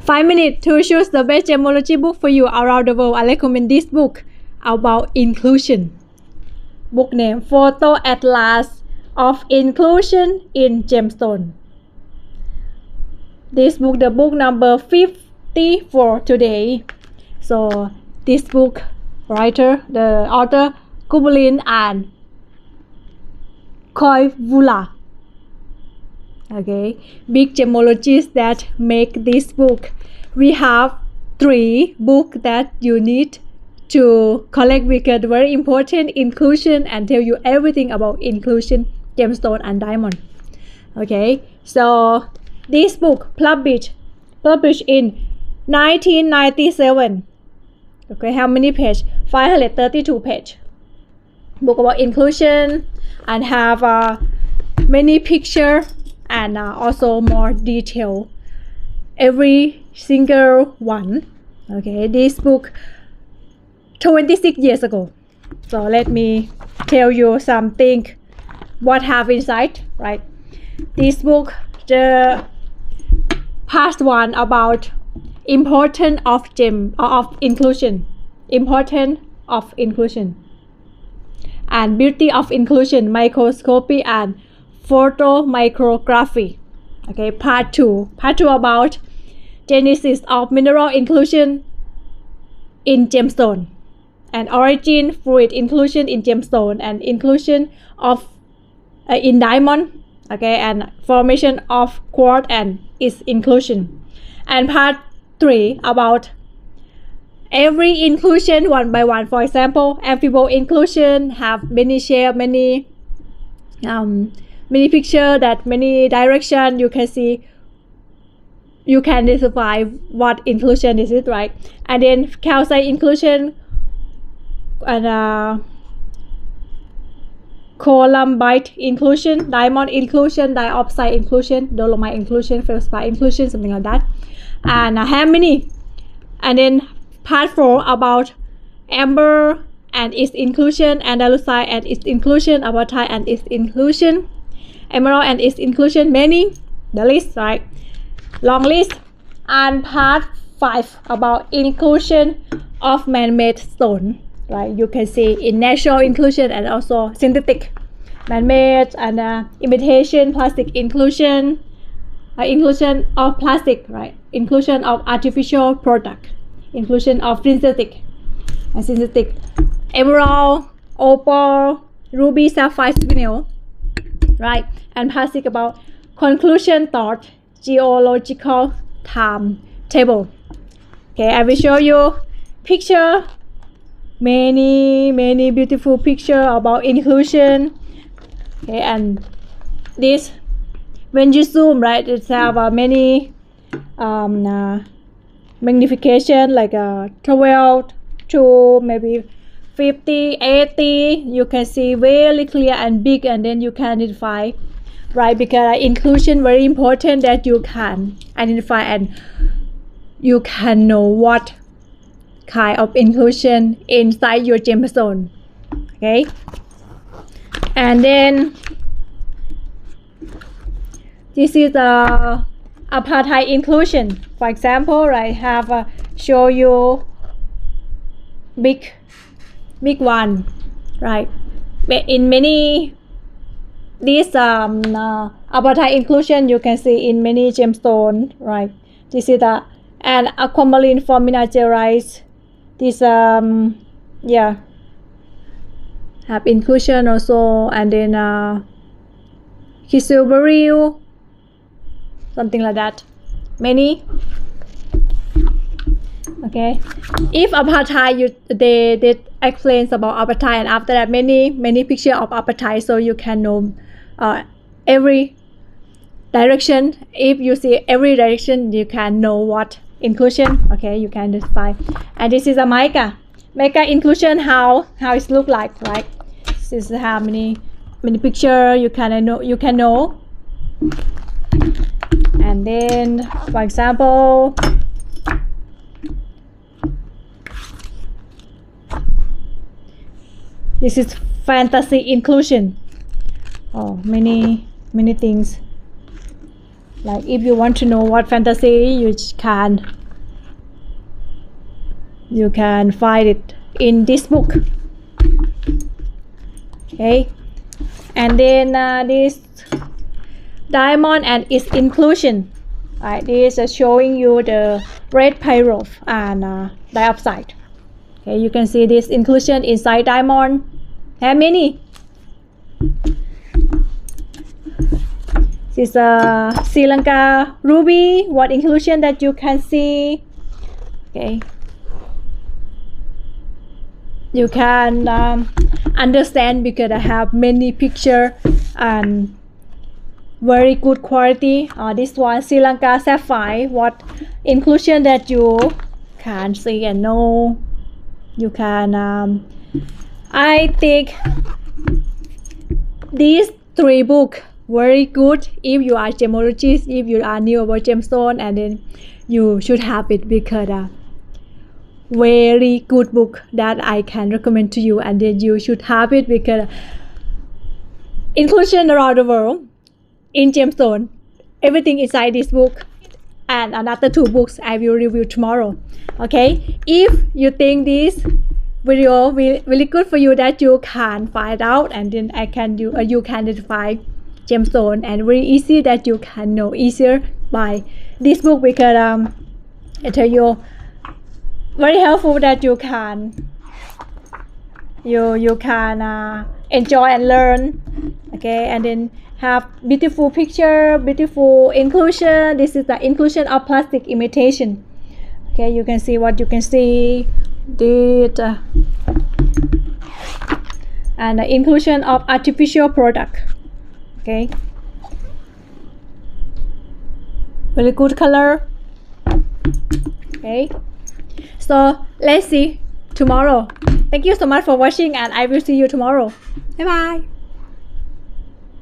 5 minutes to choose the best gemology book for you around the world. I recommend this book about inclusion. Book name Photo Atlas of Inclusion in Gemstone. This book, the book number 54 today. So this book writer, the author Kubulin and Koivula. Okay, big gemologists that make this book. We have 3 books that you need to collect because very important inclusion and tell you everything about inclusion, gemstone and diamond. Okay, so this book published in 1997. Okay, how many pages? 532 pages. Book about inclusion and have many pictures and also more detail every single one. Okay, this book 26 years ago. So let me tell you something what have inside, right? This book, the past one about importance of inclusion, importance of inclusion and beauty of inclusion, microscopy and photomicrography. Okay, part 2 about genesis of mineral inclusion in gemstone and origin fluid inclusion in gemstone and inclusion of in diamond. Okay, and formation of quartz and its inclusion. And part 3 about every inclusion one by one. For example, amphibole inclusion have many shape, many picture, that many direction. You can see, you can identify what inclusion is it, right? And then calcite inclusion and columbite inclusion, diamond inclusion, diopside inclusion, dolomite inclusion, feldspar inclusion, something like that. And how many? And then part 4 about amber and its inclusion, andalusite and its inclusion, apatite and its inclusion, emerald and its inclusion, many, the list, right? Long list. And part 5 about inclusion of man-made stone, right? You can see in natural inclusion and also synthetic, man-made and imitation, plastic inclusion, inclusion of plastic, right? Inclusion of artificial product, inclusion of synthetic, emerald, opal, ruby, sapphire, spinel, right? And plastic about conclusion, thought, geological time table. Okay, I will show you picture, many beautiful picture about inclusion. Okay, and this, when you zoom, right, it have many magnification, like 12 to maybe 50, 80. You can see very clear and big, and then you can identify, right? Because inclusion very important, that you can identify and you can know what kind of inclusion inside your gemstone. Okay, and then this is the apatite inclusion. For example, I have show you big one, right? In many this apatite inclusion you can see in many gemstone, right? This is the and aquamarine for miniaturized. This yeah, have inclusion also, and then Kisilberil, something like that, many. Okay, if apatite, they explains about apatite, and after that many picture of apatite, so you can know every direction. If you see every direction, you can know what inclusion. Okay, you can identify. And this is a mica inclusion, how it look like, right? This is how many picture you can know. And then, for example, this is fantasy inclusion. Oh, many things. Like if you want to know what fantasy, you can find it in this book. Okay, and then this diamond and its inclusion. Right, this is showing you the red pyro and dioxide. Okay, you can see this inclusion inside diamond. How many? This is a Sri Lanka ruby. What inclusion that you can see? Okay, you can understand because I have many picture and very good quality. This one Sri Lanka sapphire. What inclusion that you can see and know? You can I think these 3 books very good if you are gemologist, if you are new about gemstone, and then you should have it because very good book that I can recommend to you, and then you should have it because inclusion around the world in gemstone, everything inside this book, and another 2 books I will review tomorrow. Okay, if you think this video really good for you, that you can find out, and then you can identify gemstone, and very easy that you can know easier by this book because I tell you very helpful that you can enjoy and learn. Okay, and then have beautiful picture, beautiful inclusion. This is the inclusion of plastic imitation. Okay, you can see what you can see. And the inclusion of artificial product. Okay, very good color. Okay, so let's see tomorrow. Thank you so much for watching, and I will see you tomorrow. Bye bye.